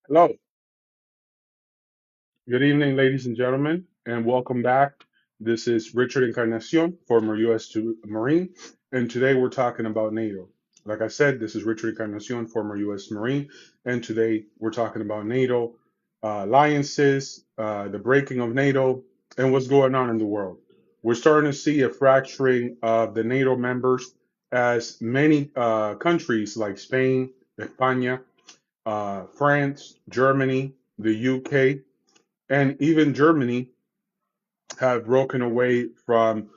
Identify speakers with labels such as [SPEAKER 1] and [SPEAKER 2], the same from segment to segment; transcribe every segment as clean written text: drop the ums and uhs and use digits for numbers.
[SPEAKER 1] Hello, good evening, ladies and gentlemen, and welcome back. This is Richard Encarnacion, former Marine, and today we're talking about NATO. Like I said, this is Richard Encarnacion, former U.S. Marine, and today we're talking about NATO alliances, the breaking of NATO, and what's going on in the world. We're starting to see a fracturing of the NATO members as many countries like Spain, España, France, Germany, the UK, and even Germany have broken away from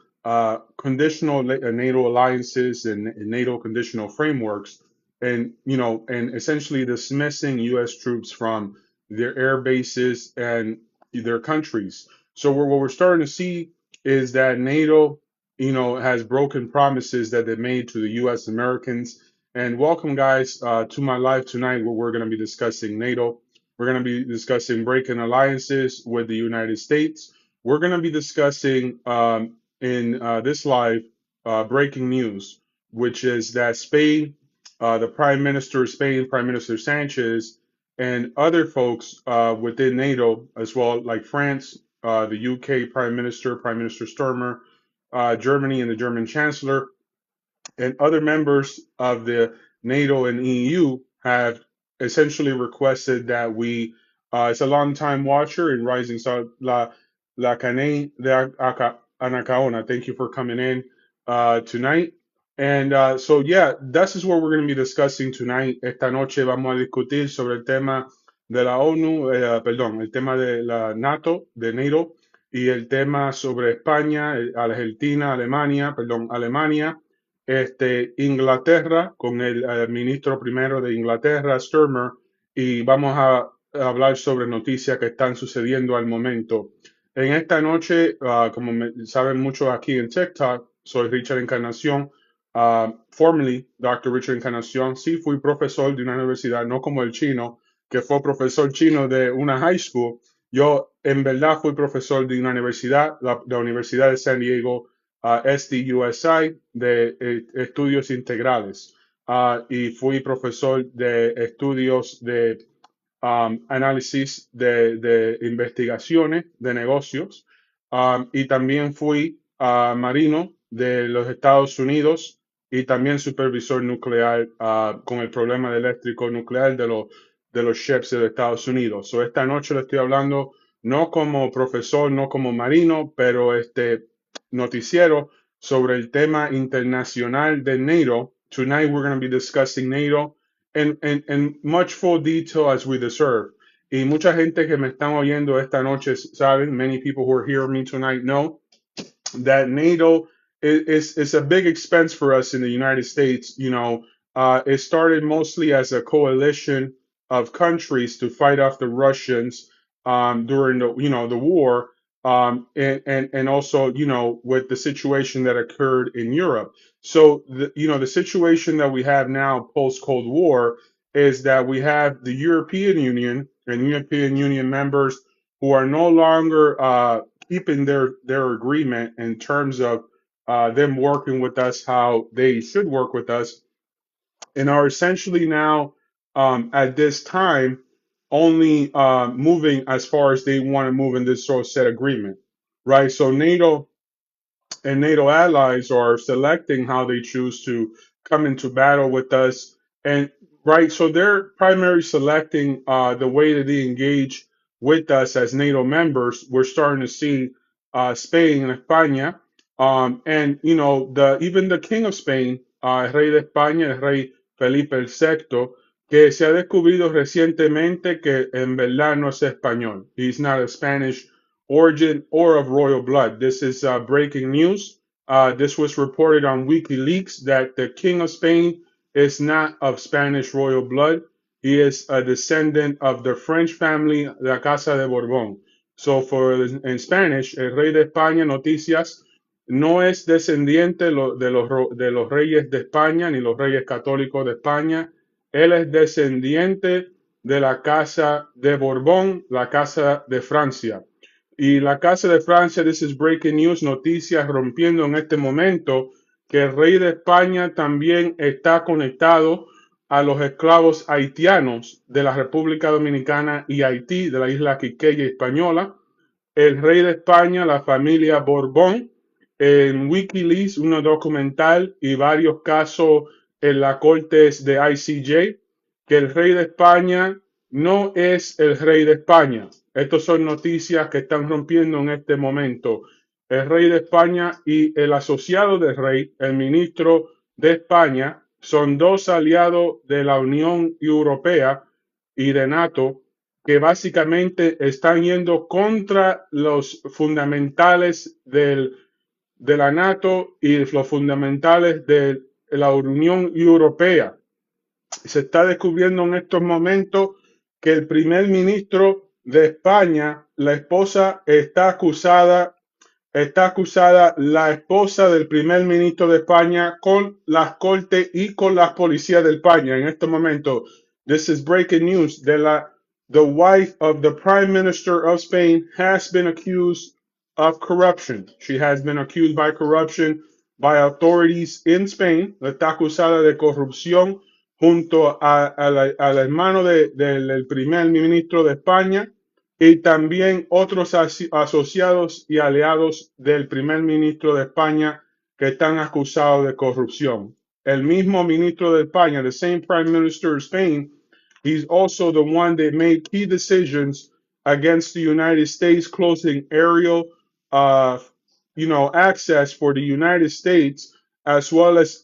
[SPEAKER 1] conditional NATO alliances and NATO conditional frameworks, and and essentially dismissing U.S. troops from their air bases and their countries. So what we're starting to see is that NATO, has broken promises that they made to the U.S. Americans. And welcome, guys, to my live tonight, where we're going to be discussing NATO. We're going to be discussing breaking alliances with the United States. We're going to be discussing in this live breaking news, which is that Spain, the Prime Minister of Spain, Prime Minister Sanchez, and other folks within NATO as well, like France, the UK Prime Minister Sturmer, Germany, and the German Chancellor, and other members of the NATO and EU have essentially requested that it's a long time watcher in Rising Star, La Cane de Anacaona. Thank you for coming in tonight. And so, yeah, this is what we're going to be discussing tonight. Esta noche vamos a discutir sobre el tema de la ONU, perdón, el tema de la NATO, de NATO, y el tema sobre España, Argentina, Alemania, perdón, Alemania, Inglaterra, con el ministro primero de Inglaterra, Sturmer, y vamos a hablar sobre noticias que están sucediendo al momento. En esta noche, como saben muchos aquí en TikTok, soy Richard Encarnación, formerly Dr. Richard Encarnación. Sí, fui profesor de una universidad, no como el chino, que fue profesor chino de una high school. Yo, en verdad, fui profesor de una universidad, la Universidad de San Diego, SDUSI, de estudios integrales. Y fui profesor de estudios de análisis de investigaciones de negocios, y también fui marino de los Estados Unidos y también supervisor nuclear con el problema eléctrico nuclear de los ships de Estados Unidos. So, esta noche le estoy hablando no como profesor, no como marino, pero este noticiero sobre el tema internacional de NATO. Tonight we're going to be discussing NATO in much full detail as we deserve. Y mucha gente que me están oyendo esta noche saben, many people who are hearing me tonight know that NATO is a big expense for us in the United States. It started mostly as a coalition of countries to fight off the Russians during the war, and also with the situation that occurred in Europe. So the situation that we have now post Cold War is that we have the European Union and European Union members who are no longer keeping their agreement in terms of them working with us how they should work with us, and are essentially now at this time only moving as far as they want to move in this sort of set agreement, right? So NATO and NATO allies are selecting how they choose to come into battle with us. And right, so they're primarily selecting the way that they engage with us as NATO members. We're starting to see Spain and España, and the even the King of Spain, el Rey de España, el Rey Felipe el Sexto, que se ha descubierto recientemente que en verdad no es español. He's not a Spanish origin or of royal blood. This is breaking news. This was reported on Wikileaks that the King of Spain is not of Spanish royal blood. He is a descendant of the French family, la Casa de Borbón. So in Spanish, el Rey de España, noticias, no es descendiente de los reyes de España ni los reyes católicos de España. Él es descendiente de la Casa de Borbón, la Casa de Francia. Y la Casa de Francia, this is breaking news, noticias rompiendo en este momento que el rey de España también está conectado a los esclavos haitianos de la República Dominicana y Haití, de la isla Quiqueya Española, el rey de España, la familia Borbón, en Wikileaks, un documental y varios casos en la cortes de ICJ, que el rey de España no es el rey de España. Estas son noticias que están rompiendo en este momento. El rey de España y el asociado del rey, el ministro de España, son dos aliados de la Unión Europea y de NATO que básicamente están yendo contra los fundamentales de la NATO y los fundamentales de la Unión Europea. Se está descubriendo en estos momentos que el primer ministro de España, la esposa, está acusada la esposa del primer ministro de España con las cortes y con las policías de España. En este momento, this is breaking news. The wife of the prime minister of Spain has been accused of corruption. She has been accused by corruption by authorities in Spain. Está acusada de corrupción junto al hermano del primer ministro de España y también otros asociados y aliados del primer ministro de España que están acusados de corrupción. El mismo ministro de España, the same prime minister of Spain, he's also the one that made key decisions against the United States closing aerial, access for the United States, as well as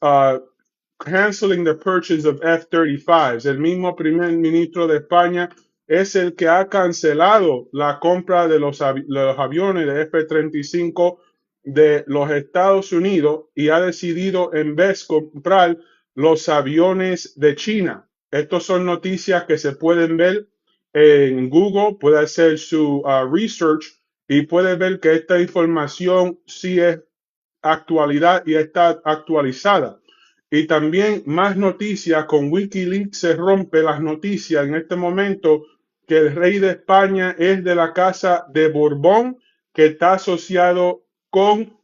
[SPEAKER 1] canceling the purchase of F-35s. El mismo primer ministro de España es el que ha cancelado la compra de los aviones de F-35 de los Estados Unidos y ha decidido en vez comprar los aviones de China. Estas son noticias que se pueden ver en Google, puede hacer su research y puede ver que esta información sí es actualidad y está actualizada. Y también más noticias, con Wikileaks se rompe las noticias en este momento que el rey de España es de la casa de Borbón, que está asociado con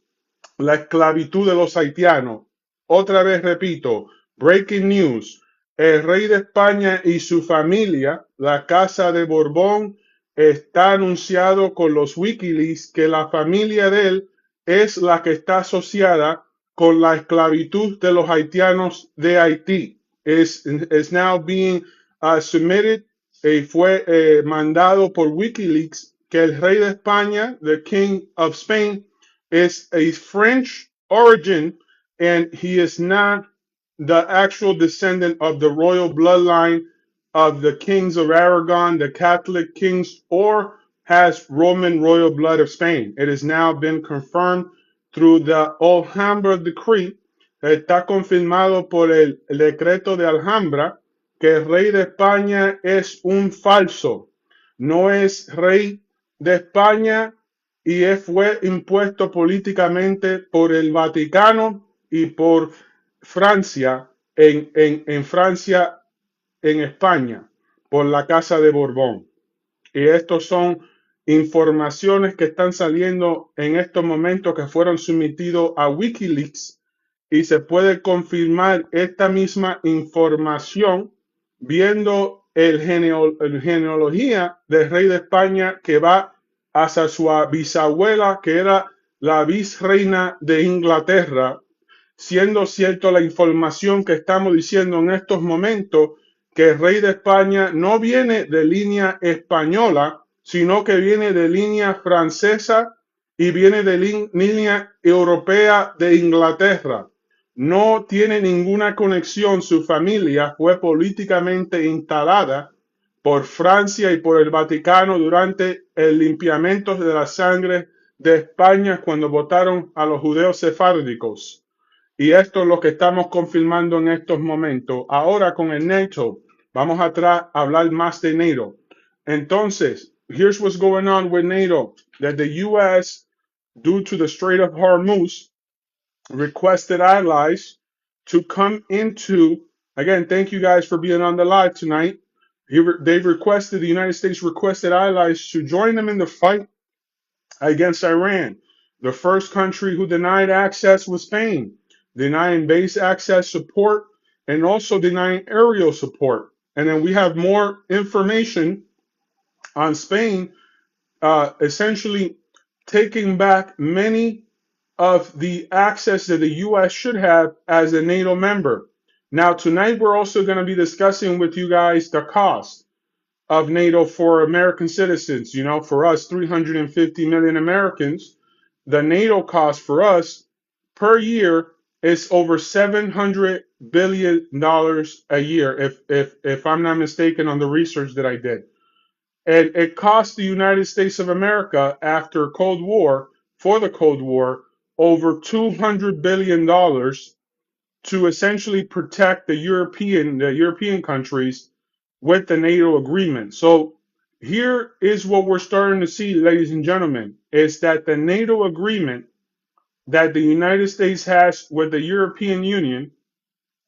[SPEAKER 1] la esclavitud de los haitianos. Otra vez repito, breaking news, el rey de España y su familia, la casa de Borbón, está anunciado con los Wikileaks que la familia de él es la que está asociada con la esclavitud de los haitianos de Haití. Is now being submitted y fue mandado por Wikileaks que el rey de España, the King of Spain, is a French origin and he is not the actual descendant of the royal bloodline of the kings of Aragon, the Catholic kings, or has Roman royal blood of Spain. It has now been confirmed through the Alhambra decree. Está confirmado por el decreto de Alhambra que el rey de España es un falso. No es rey de España y fue impuesto políticamente por el Vaticano y por Francia, en Francia, en España, por la Casa de Borbón. Y estos son informaciones que están saliendo en estos momentos que fueron sometidos a Wikileaks y se puede confirmar esta misma información viendo el genealogía del rey de España que va hacia su bisabuela que era la virreina de Inglaterra, siendo cierto la información que estamos diciendo en estos momentos que el rey de España no viene de línea española, sino que viene de línea francesa y viene de línea europea de Inglaterra. No tiene ninguna conexión, su familia fue políticamente instalada por Francia y por el Vaticano durante el limpiamiento de la sangre de España cuando votaron a los judeos sefárdicos. Y esto es lo que estamos confirmando en estos momentos. Ahora con el NATO, vamos atrás a hablar más de NATO. Entonces, here's what's going on with NATO. That the U.S., due to the Strait of Hormuz, requested allies to come into, again, thank you guys for being on the live tonight. They've requested, the United States requested allies to join them in the fight against Iran. The first country who denied access was Spain, denying base access support and also denying aerial support. And then we have more information on Spain essentially taking back many of the access that the U.S. should have as a NATO member. Now, tonight we're also going to be discussing with you guys the cost of NATO for American citizens. You know, for us, 350 million Americans, the NATO cost for us per year is over $700 billion a year, if I'm not mistaken on the research that I did. And it cost the United States of America after Cold War, for the Cold War, over $200 billion to essentially protect the European countries with the NATO agreement. So here is what we're starting to see, ladies and gentlemen, is that the NATO agreement that the United States has with the European Union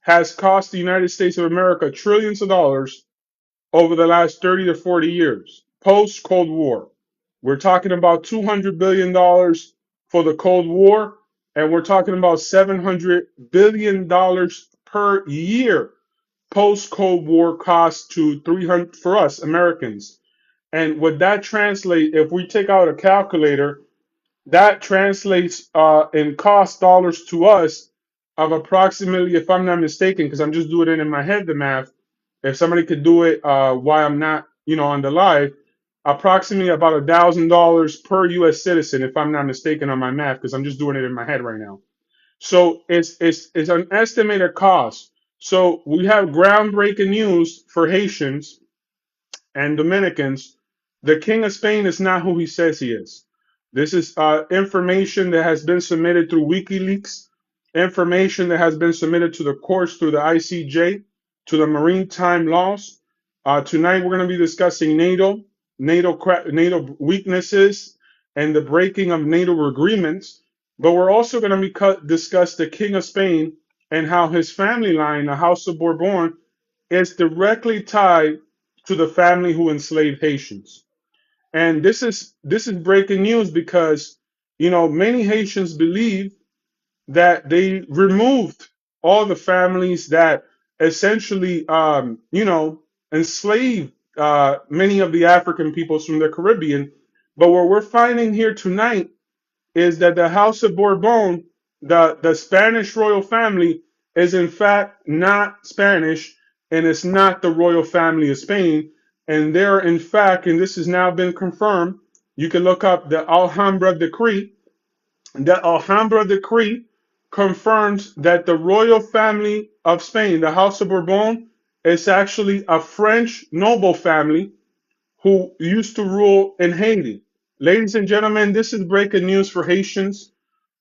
[SPEAKER 1] has cost the United States of America trillions of dollars over the last 30 to 40 years, post Cold War. We're talking about $200 billion for the Cold War, and we're talking about $700 billion per year post Cold War cost to 300 for us Americans. And what that translate, if we take out a calculator, that translates in cost dollars to us of approximately, if I'm not mistaken, because I'm just doing it in my head, the math. If somebody could do it while I'm not, on the live, approximately about $1,000 per U.S. citizen, if I'm not mistaken on my math, because I'm just doing it in my head right now. So it's an estimated cost. So we have groundbreaking news for Haitians and Dominicans. The King of Spain is not who he says he is. This is information that has been submitted through Wikileaks, information that has been submitted to the courts through the ICJ, to the maritime laws. Tonight we're going to be discussing NATO weaknesses, and the breaking of NATO agreements. But we're also going to discuss the King of Spain and how his family line, the House of Bourbon, is directly tied to the family who enslaved Haitians. And this is breaking news because many Haitians believe that they removed all the families that essentially enslaved many of the African peoples from the Caribbean. But what we're finding here tonight is that the House of Bourbon, the Spanish royal family, is in fact not Spanish, and it's not the royal family of Spain. And they're in fact, and this has now been confirmed, you can look up the Alhambra Decree. The Alhambra Decree confirms that the royal family of Spain, the House of Bourbon, is actually a French noble family who used to rule in Haiti. Ladies and gentlemen, this is breaking news for Haitians.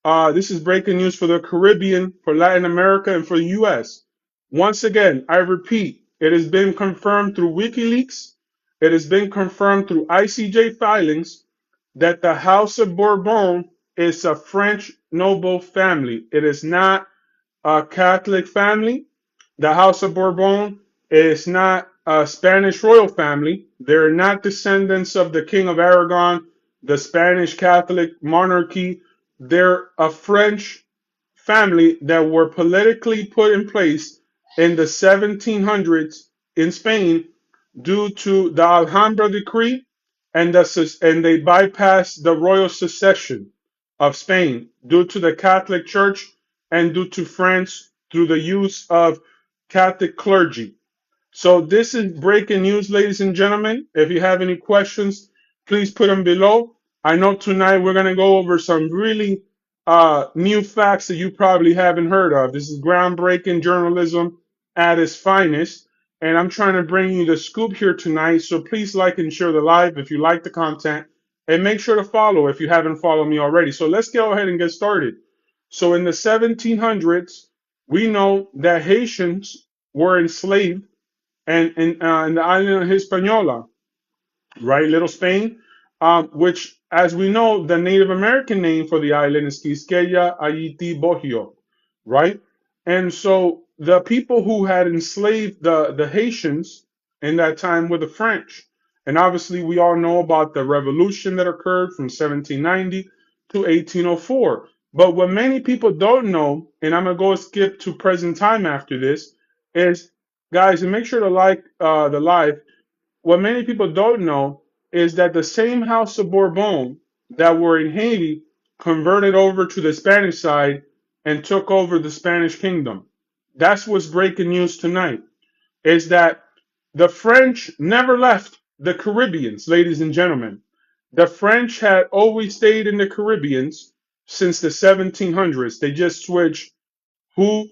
[SPEAKER 1] This is breaking news for the Caribbean, for Latin America, and for the U.S. Once again, I repeat, it has been confirmed through WikiLeaks. It has been confirmed through ICJ filings that the House of Bourbon is a French noble family. It is not a Catholic family. The House of Bourbon is not a Spanish royal family. They're not descendants of the King of Aragon, the Spanish Catholic monarchy. They're a French family that were politically put in place in the 1700s in Spain due to the Alhambra Decree, and they bypassed the royal succession of Spain due to the Catholic Church and due to France through the use of Catholic clergy. So this is breaking news, ladies and gentlemen. If you have any questions, please put them below. I know tonight we're going to go over some really new facts that you probably haven't heard of. This is groundbreaking journalism at its finest. And I'm trying to bring you the scoop here tonight. So please like and share the live if you like the content. And make sure to follow if you haven't followed me already. So let's go ahead and get started. So in the 1700s, we know that Haitians were enslaved and in the island of Hispaniola, right? Little Spain, which, as we know, the Native American name for the island is Quisqueya Ayiti Bohio, right? And so the people who had enslaved the Haitians in that time were the French. And obviously, we all know about the revolution that occurred from 1790 to 1804. But what many people don't know, and I'm going to go skip to present time after this, is, guys, and make sure to like the live. What many people don't know is that the same House of Bourbon that were in Haiti converted over to the Spanish side and took over the Spanish kingdom. That's what's breaking news tonight, is that the French never left the Caribbeans, ladies and gentlemen. The French had always stayed in the Caribbeans since the 1700s. They just switched who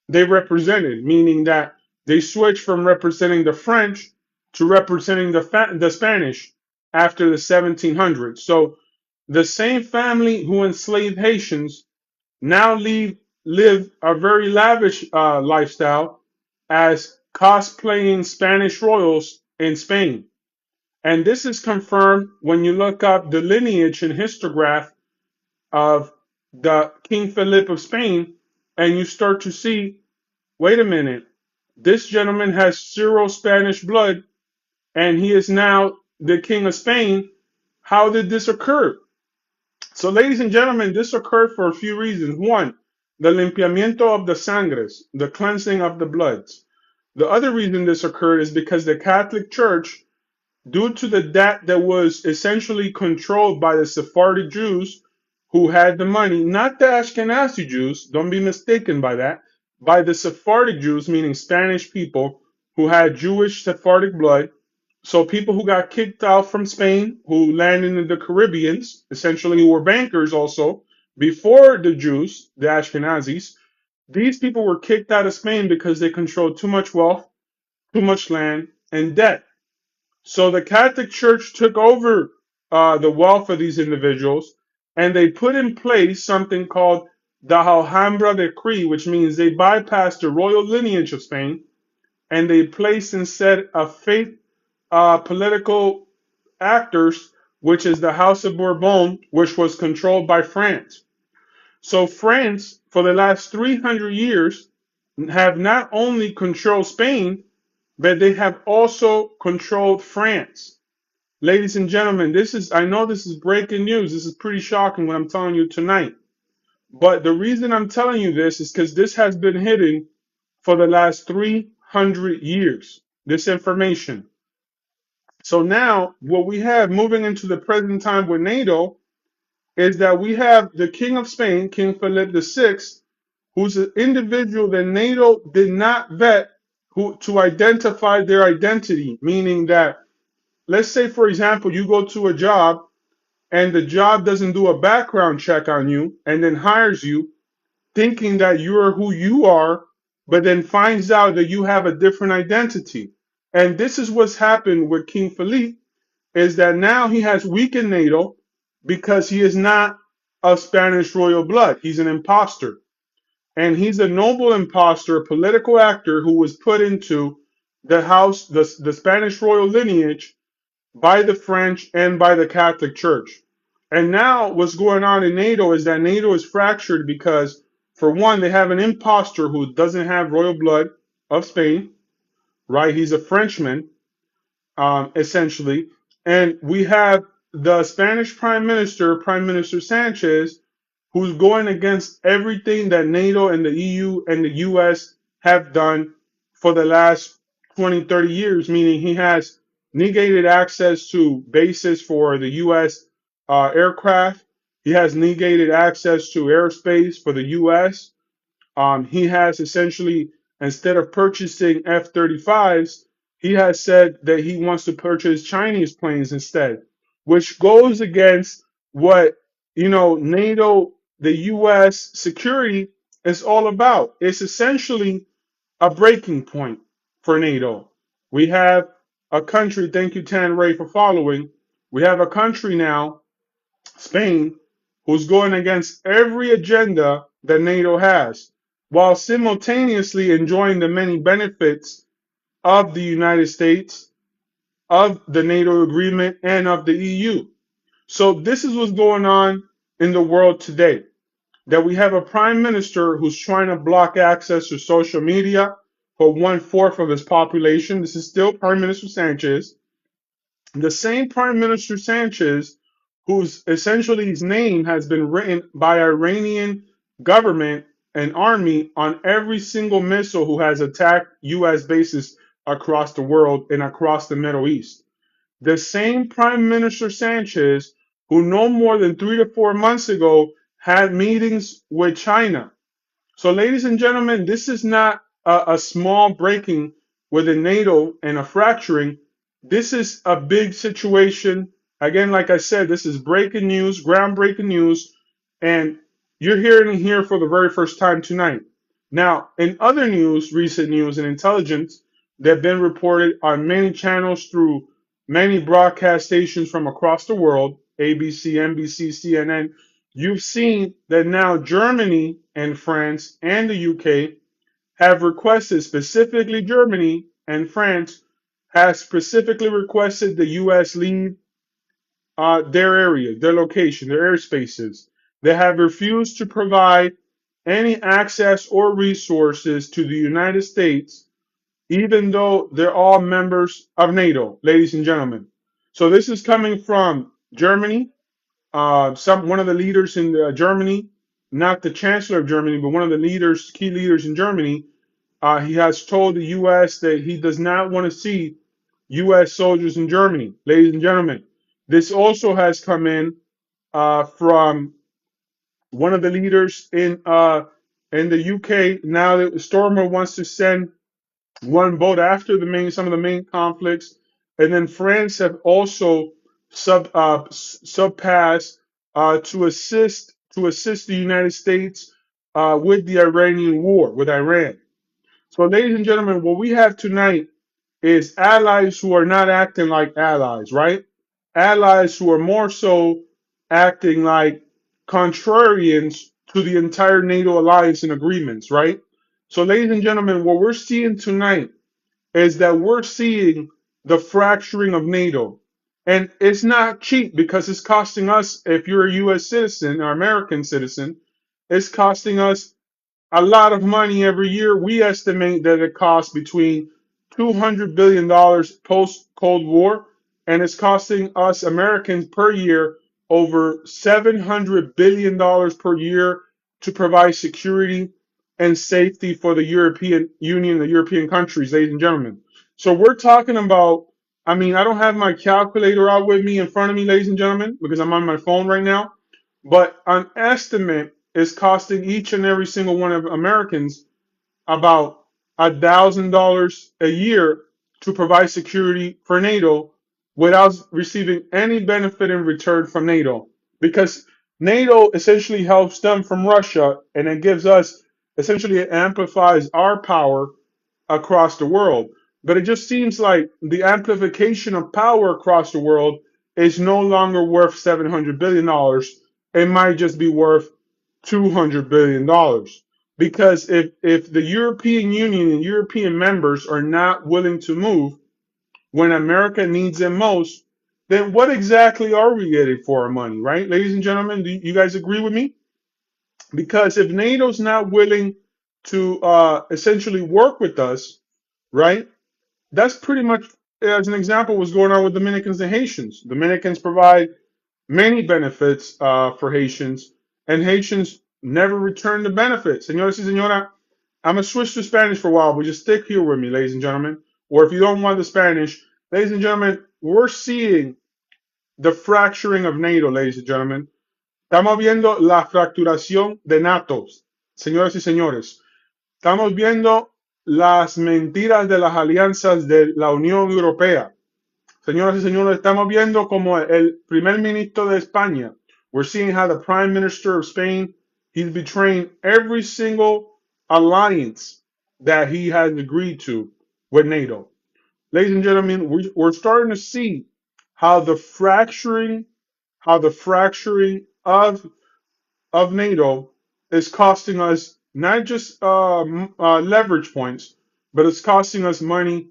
[SPEAKER 1] they represented, meaning that they switched from representing the French to representing the Spanish after the 1700s. So the same family who enslaved Haitians now live a very lavish lifestyle as cosplaying Spanish royals in Spain. And this is confirmed when you look up the lineage and histograph of the King Philip of Spain, and you start to see, wait a minute, this gentleman has zero Spanish blood, and he is now the King of Spain. How did this occur? So, ladies and gentlemen, this occurred for a few reasons. One, the limpiamiento of the sangres, the cleansing of the bloods. The other reason this occurred is because the Catholic Church, due to the debt that was essentially controlled by the Sephardic Jews who had the money, not the Ashkenazi Jews, don't be mistaken by that, by the Sephardic Jews, meaning Spanish people who had Jewish Sephardic blood. So people who got kicked out from Spain, who landed in the Caribbeans, essentially who were bankers also, before the Jews, the Ashkenazis, these people were kicked out of Spain because they controlled too much wealth, too much land, and debt. So the Catholic Church took over the wealth of these individuals, and they put in place something called the Alhambra Decree, which means they bypassed the royal lineage of Spain, and they placed instead a fake political actors, which is the House of Bourbon, which was controlled by France. So France, for the last 300 years, have not only controlled Spain, but they have also controlled France. Ladies and gentlemen, I know this is breaking news. This is pretty shocking what I'm telling you tonight. But the reason I'm telling you this is because this has been hidden for the last 300 years, this information. So now, what we have moving into the present time with NATO is that we have the King of Spain, King Philip VI, who's an individual that NATO did not vet to identify their identity, meaning that, let's say, for example, you go to a job and the job doesn't do a background check on you and then hires you thinking that you're who you are, but then finds out that you have a different identity. And this is what's happened with King Philippe, is that now he has weakened NATO because he is not of Spanish royal blood. He's an imposter. And he's a noble imposter, a political actor who was put into the house, the Spanish royal lineage by the French and by the Catholic Church. And now what's going on in NATO is that NATO is fractured because, for one, they have an imposter who doesn't have royal blood of Spain, right? He's a Frenchman, essentially. And we have the Spanish Prime Minister Sanchez, who's going against everything that NATO and the EU and the US have done for the last 20, 30 years, meaning he has negated access to bases for the US aircraft. He has negated access to airspace for the US. He has essentially, instead of purchasing F-35s, he has said that he wants to purchase Chinese planes instead, which goes against what, NATO, the U.S. security is all about. It's essentially a breaking point for NATO. We have a country, thank you, Tan Ray, for following. We have a country now, Spain, who's going against every agenda that NATO has, while simultaneously enjoying the many benefits of the United States, of the NATO agreement, and of the EU. So this is what's going on in the world today. That we have a prime minister who's trying to block access to social media for 1/4 of his population. This is still Prime Minister Sanchez. The same Prime Minister Sanchez, whose essentially his name has been written by Iranian government an army on every single missile who has attacked U.S. bases across the world and across the Middle East. The same Prime Minister Sanchez, who no more than 3 to 4 months ago had meetings with China. So, ladies and gentlemen, this is not a small breaking within NATO and a fracturing. This is a big situation. Again, like I said, this is breaking news, groundbreaking news, and you're hearing it here for the very first time tonight. Now, in other news, recent news and intelligence that have been reported on many channels through many broadcast stations from across the world, ABC, NBC, CNN, you've seen that now Germany and France and the UK have requested, specifically Germany and France, has specifically requested the US leave their area, their location, their airspaces. They have refused to provide any access or resources to the United States, even though they're all members of NATO, ladies and gentlemen. So this is coming from Germany, one of the leaders in Germany, not the chancellor of Germany, but one of the leaders, key leaders in Germany. He has told the U.S. that he does not want to see U.S. soldiers in Germany. Ladies and gentlemen, this also has come in from one of the leaders in the UK. Now that Stormer wants to send one boat after some of the main conflicts, and then France have also subpassed to assist the United States with the Iranian war with Iran. So, ladies and gentlemen, what we have tonight is allies who are not acting like allies, right? Allies who are more so acting like contrarians to the entire NATO alliance and agreements, right? So, ladies and gentlemen, what we're seeing tonight is that we're seeing the fracturing of NATO. And it's not cheap because it's costing us, if you're a US citizen or American citizen, it's costing us a lot of money every year. We estimate that it costs between $200 billion post Cold War, and it's costing us Americans per year over $700 billion per year to provide security and safety for the European Union, the European countries, ladies and gentlemen. So we're talking about, I mean, I don't have my calculator out with me in front of me, ladies and gentlemen, because I'm on my phone right now. But an estimate is costing each and every single one of Americans about $1,000 a year to provide security for NATO without receiving any benefit in return from NATO. Because NATO essentially helps them from Russia, and it gives us, essentially, it amplifies our power across the world. But it just seems like the amplification of power across the world is no longer worth $700 billion. It might just be worth $200 billion. Because if the European Union and European members are not willing to move when America needs them most, then what exactly are we getting for our money, right? Ladies and gentlemen, do you guys agree with me? Because if NATO's not willing to essentially work with us, right? That's pretty much, as an example, what's going on with Dominicans and Haitians. Dominicans provide many benefits for Haitians, and Haitians never return the benefits. Señores y señora, I'm going to switch to Spanish for a while, but just stick here with me, ladies and gentlemen. Or if you don't want the Spanish, ladies and gentlemen, we're seeing the fracturing of NATO, ladies and gentlemen. Estamos viendo la fracturación de NATO, señoras y señores. Estamos viendo las mentiras de las alianzas de la Unión Europea. Señoras y señores, estamos viendo como el primer ministro de España. We're seeing how the prime minister of Spain, he's betraying every single alliance that he has agreed to with NATO. Ladies and gentlemen, we're starting to see how the fracturing, of NATO is costing us not just leverage points, but it's costing us money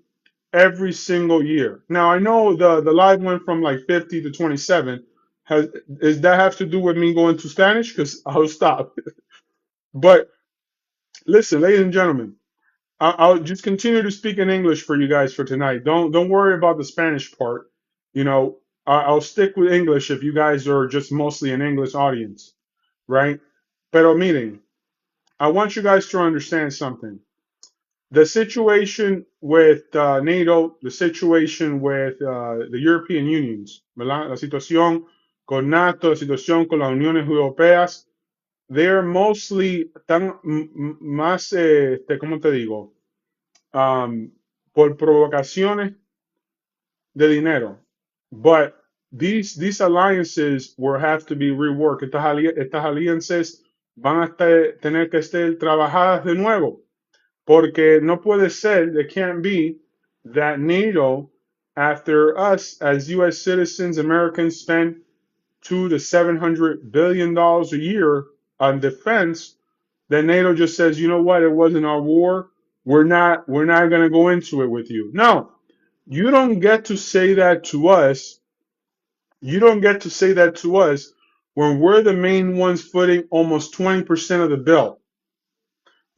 [SPEAKER 1] every single year. Now I know the live went from like 50 to 27. Does that have to do with me going to Spanish? Because I'll stop. But listen, ladies and gentlemen, I'll just continue to speak in English for you guys for tonight. Don't worry about the Spanish part. You know, I'll stick with English if you guys are just mostly an English audience, right? Pero miren, I want you guys to understand something. The situation with NATO, the situation with the European Unions, ¿verdad? La situación con NATO, la situación con las uniones europeas, they're mostly tan más, ¿cómo te digo? Um, por provocaciones de dinero. But these alliances will have to be reworked. Estas alianzas van a tener que ser trabajadas de nuevo. Porque no puede ser, it can't be, that NATO, after us as U.S. citizens, Americans spend $200 to $700 billion a year on defense, then NATO just says, you know what, it wasn't our war. We're not going to go into it with you. No, you don't get to say that to us. You don't get to say that to us when we're the main ones footing almost 20% of the bill.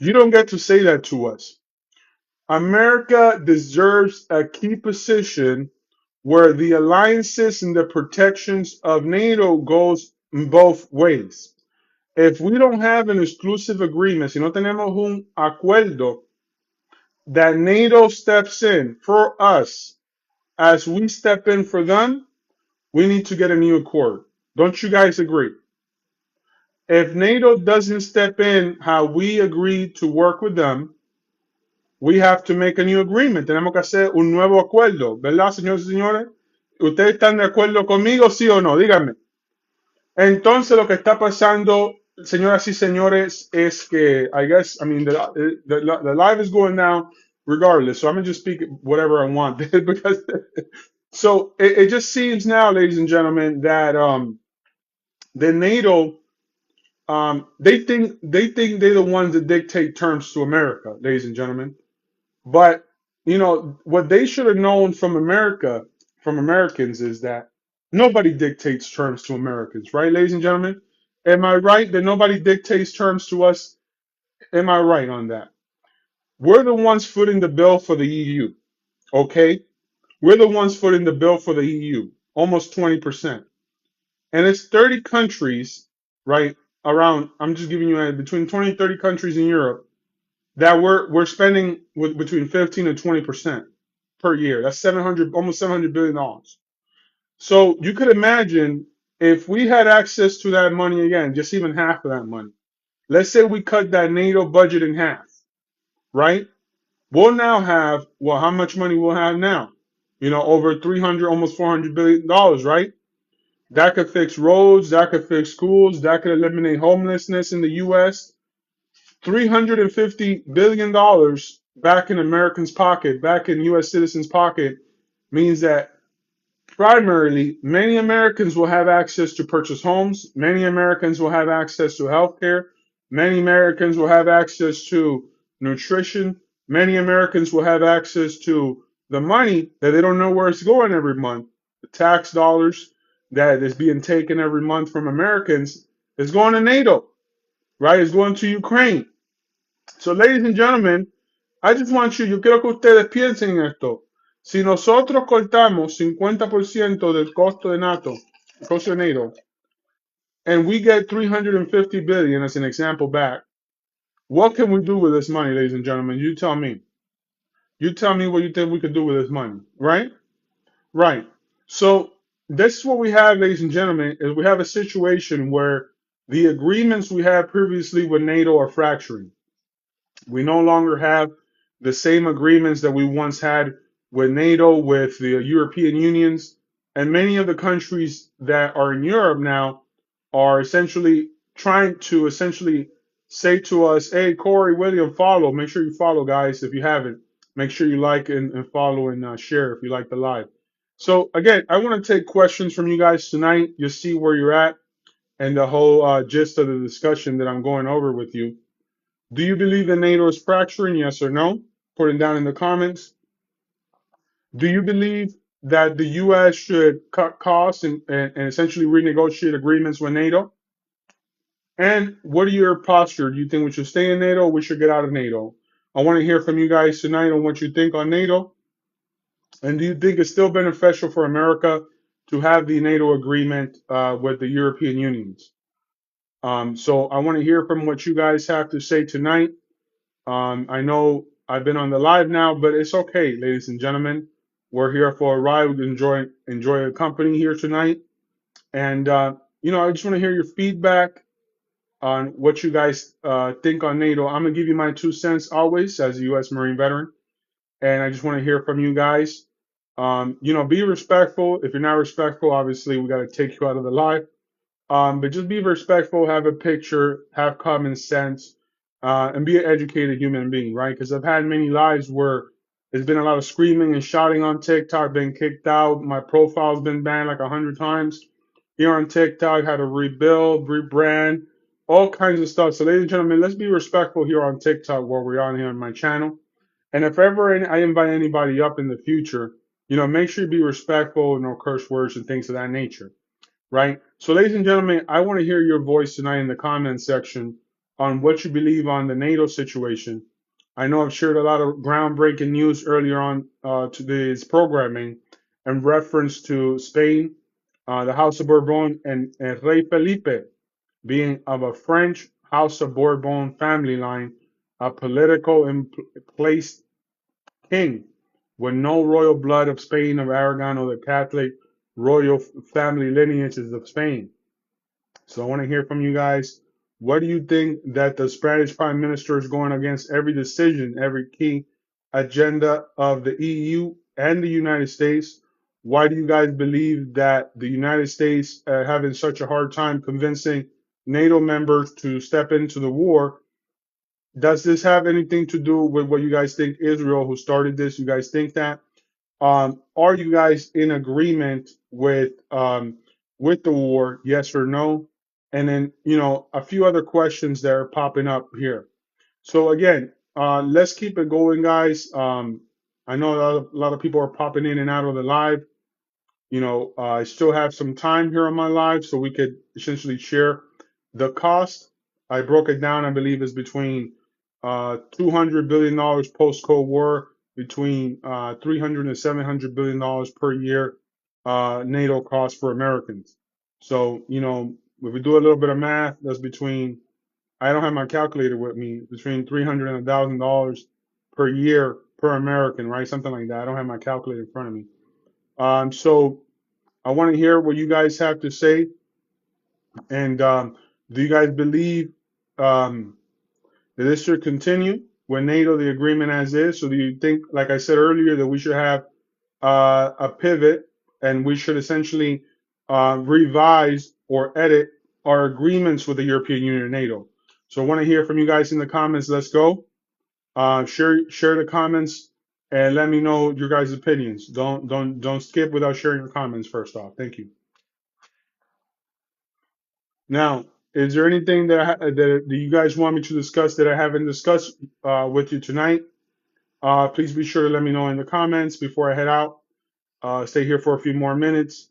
[SPEAKER 1] You don't get to say that to us. America deserves a key position where the alliances and the protections of NATO goes in both ways. If we don't have an exclusive agreement, si no tenemos un acuerdo that NATO steps in for us as we step in for them, we need to get a new accord. Don't you guys agree? If NATO doesn't step in how we agree to work with them, we have to make a new agreement. Tenemos que hacer un nuevo acuerdo, ¿verdad, señores y señores? ¿Ustedes están de acuerdo conmigo, sí o no? Díganme. Entonces, lo que está pasando, señoras y señores, es que, I mean, the live is going down regardless, so I'm going to just speak whatever I want. Because, so, it just seems now, ladies and gentlemen, that the NATO, they think they're the ones that dictate terms to America, ladies and gentlemen. But what they should have known from America, from Americans, is that nobody dictates terms to Americans, right, ladies and gentlemen? Am I right that nobody dictates terms to us? Am I right on that? We're the ones footing the bill for the EU, okay? We're the ones footing the bill for the EU, almost 20%. And it's 30 countries, right, around, I'm just giving you between 20 and 30 countries in Europe that we're spending with between 15 and 20% per year. That's 700, almost $700 billion. So you could imagine if we had access to that money again, just even half of that money. Let's say we cut that NATO budget in half, right? We'll now have, well, how much money we'll have now? Over 300, almost $400 billion, right? That could fix roads, that could fix schools, that could eliminate homelessness in the U.S. $350 billion back in Americans' pocket, back in U.S. citizens' pocket, means that primarily many Americans will have access to purchase homes. Many Americans will have access to health care. Many Americans will have access to nutrition. Many Americans will have access to the money that they don't know where it's going every month. The tax dollars that is being taken every month from Americans is going to NATO, right? It's going to Ukraine. So, ladies and gentlemen, I just want you, yo quiero que ustedes piensen en esto. Si nosotros cortamos 50% del costo de NATO, costo de NATO, and we get 350 billion as an example back, what can we do with this money, ladies and gentlemen? You tell me. You tell me what you think we could do with this money, right? Right. So this is what we have, ladies and gentlemen, is we have a situation where the agreements we had previously with NATO are fracturing. We no longer have the same agreements that we once had with NATO, with the European Unions, and many of the countries that are in Europe now are essentially trying to essentially say to us, hey, Corey, William, follow. Make sure you follow, guys, if you haven't. Make sure you like and follow and share if you like the live. So, again, I want to take questions from you guys tonight. You'll see where you're at and the whole gist of the discussion that I'm going over with you. Do you believe that NATO is fracturing? Yes or no? Put it down in the comments. Do you believe that the U.S. should cut costs and essentially renegotiate agreements with NATO? And what are your posture? Do you think we should stay in NATO or we should get out of NATO? I want to hear from you guys tonight on what you think on NATO. And do you think it's still beneficial for America to have the NATO agreement with the European Unions? So I want to hear from what you guys have to say tonight. I know I've been on the live now, but it's okay, ladies and gentlemen. We're here for a ride. We enjoy the company here tonight, and I just want to hear your feedback on what you guys think on NATO. I'm gonna give you my 2 cents always as a U.S. Marine veteran, and I just want to hear from you guys. Be respectful. If you're not respectful, obviously we got to take you out of the live. But just be respectful, have a picture, have common sense, and be an educated human being, right? Because I've had many lives where there's been a lot of screaming and shouting on TikTok, been kicked out. My profile's been banned like 100 times. Here on TikTok, had to rebuild, rebrand, all kinds of stuff. So, ladies and gentlemen, let's be respectful here on TikTok while we're on here on my channel. And if ever I invite anybody up in the future, make sure you be respectful, no curse words and things of that nature, right? So, ladies and gentlemen, I want to hear your voice tonight in the comment section on what you believe on the NATO situation. I know I've shared a lot of groundbreaking news earlier on today's programming in reference to Spain, the House of Bourbon, and Rey Felipe being of a French House of Bourbon family line, a political placed king with no royal blood of Spain, of Aragon, or the Catholic royal family lineages of Spain. So I want to hear from you guys. What do you think that the Spanish Prime Minister is going against every decision, every key agenda of the EU and the United States? Why do you guys believe that the United States are having such a hard time convincing NATO members to step into the war? Does this have anything to do with what you guys think Israel, who started this? You guys think that? Are you guys in agreement with the war? Yes or no? And then a few other questions that are popping up here. So again, let's keep it going, guys. I know a lot of people are popping in and out of the live. I still have some time here on my live, so we could essentially share the cost. I broke it down. I believe is between $200 billion post Cold War, between 300 and 700 billion dollars per year NATO cost for Americans. So if we do a little bit of math, that's between, I don't have my calculator with me, between 300 and $1,000 per year per American, right? Something like that. I don't have my calculator in front of me. So I want to hear what you guys have to say. And do you guys believe that this should continue with NATO, the agreement as is? So do you think, like I said earlier, that we should have a pivot and we should essentially revise or edit our agreements with the European Union and NATO? So I want to hear from you guys in the comments. Let's go. Share the comments and let me know your guys' opinions. Don't skip without sharing your comments first off. Thank you. Now, is there anything that you guys want me to discuss that I haven't discussed with you tonight? Please be sure to let me know in the comments before I head out. Stay here for a few more minutes.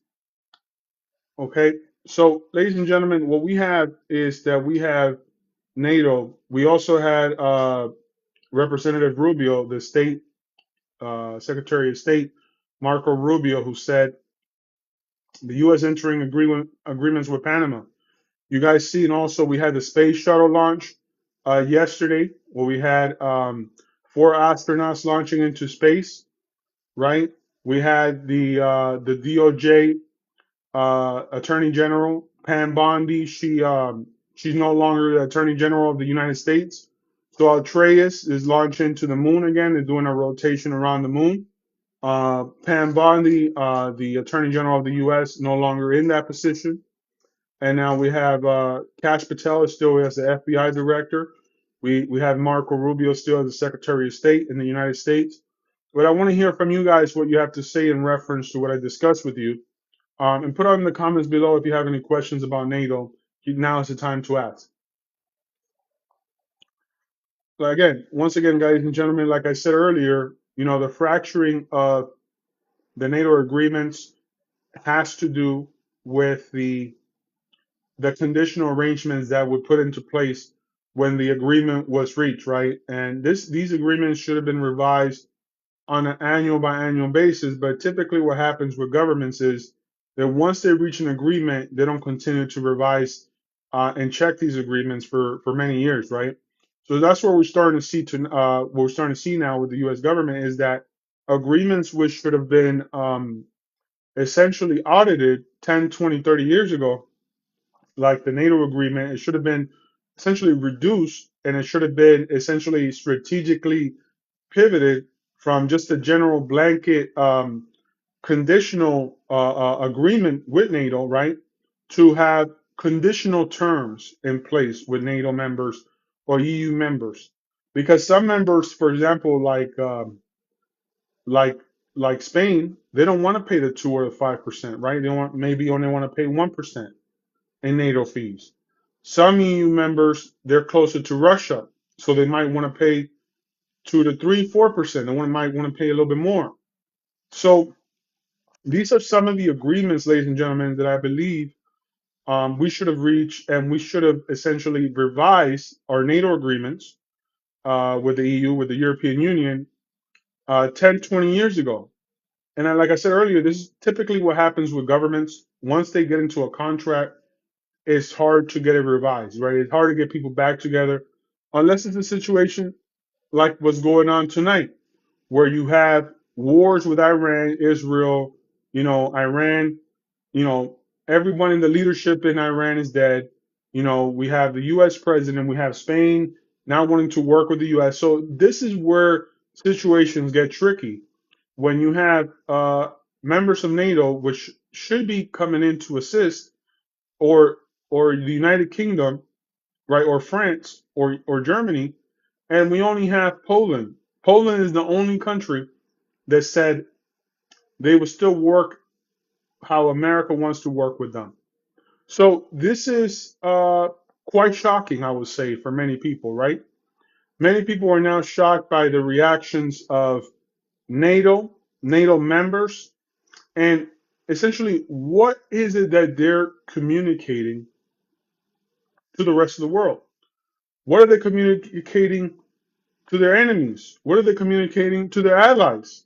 [SPEAKER 1] Okay. So, ladies and gentlemen, what we have is that we have NATO. We also had Representative Rubio, the state Secretary of State, Marco Rubio, who said the U.S. entering agreements with Panama. You guys see, and also we had the space shuttle launch yesterday, where we had 4 astronauts launching into space. Right? We had the DOJ Attorney General Pam Bondi. She's no longer the Attorney General of the United States. So Altreus is launching to the moon again. They're doing a rotation around the moon. Pam Bondi, the Attorney General of the U.S., no longer in that position. And now we have Kash Patel is still as the FBI director. We have Marco Rubio still as the Secretary of State in the United States. But I want to hear from you guys what you have to say in reference to what I discussed with you. And put out in the comments below if you have any questions about NATO. Now is the time to ask. So again, once again, guys and gentlemen, like I said earlier, the fracturing of the NATO agreements has to do with the conditional arrangements that were put into place when the agreement was reached, right? And these agreements should have been revised on an annual by annual basis. But typically what happens with governments is that once they reach an agreement, they don't continue to revise and check these agreements for many years, right? So that's what we're starting to see what we're starting to see now with the U.S. government is that agreements which should have been essentially audited 10, 20, 30 years ago, like the NATO agreement, it should have been essentially reduced and it should have been essentially strategically pivoted from just a general blanket conditional agreement with NATO, right, to have conditional terms in place with NATO members or EU members. Because some members, for example, like like Spain, they don't want to pay the 2 or 5%, right? They want maybe only want to pay 1% in NATO fees. Some EU members, they're closer to Russia, so they might want to pay 2 to 3, 4%. They might want to pay a little bit more. So these are some of the agreements, ladies and gentlemen, that I believe we should have reached, and we should have essentially revised our NATO agreements with the EU, with the European Union, 10, 20 years ago. And like I said earlier, this is typically what happens with governments. Once they get into a contract, it's hard to get it revised, right? It's hard to get people back together unless it's a situation like what's going on tonight, where you have wars with Iran, Israel, Iran, you know, everyone in the leadership in Iran is dead. We have the US president, we have Spain now wanting to work with the US. So this is where situations get tricky. When you have members of NATO, which should be coming in to assist, or the United Kingdom, right, or France, or Germany, and we only have Poland. Poland is the only country that said they would still work how America wants to work with them. So this is quite shocking, I would say, for many people, right? Many people are now shocked by the reactions of NATO members, and essentially, what is it that they're communicating to the rest of the world? What are they communicating to their enemies? What are they communicating to their allies?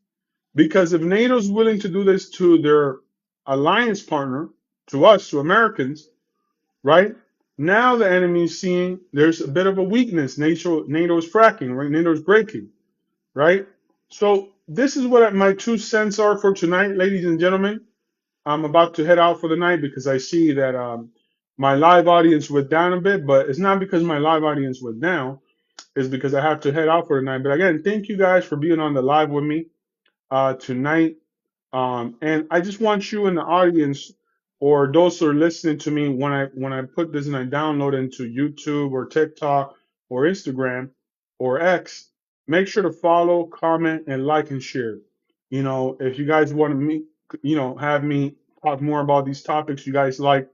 [SPEAKER 1] Because if NATO's willing to do this to their alliance partner, to us, to Americans, right? Now the enemy is seeing there's a bit of a weakness. NATO is fracking, right? NATO is breaking, right? So this is what my 2 cents are for tonight, ladies and gentlemen. I'm about to head out for the night because I see that my live audience went down a bit, but it's not because my live audience went down. It's because I have to head out for the night. But again, thank you guys for being on the live with me tonight. And I just want you in the audience, or those who are listening to me, when I put this and I download into YouTube or TikTok or Instagram or X, make sure to follow, comment, and like and share. If you guys want to meet, have me talk more about these topics, you guys like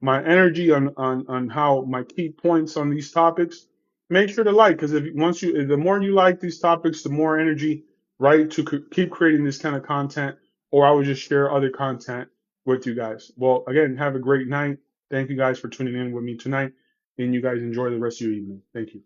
[SPEAKER 1] my energy on how my key points on these topics, make sure to like, because the more you like these topics, the more energy, right, to keep creating this kind of content, or I would just share other content with you guys. Well, again, have a great night. Thank you guys for tuning in with me tonight, and you guys enjoy the rest of your evening. Thank you.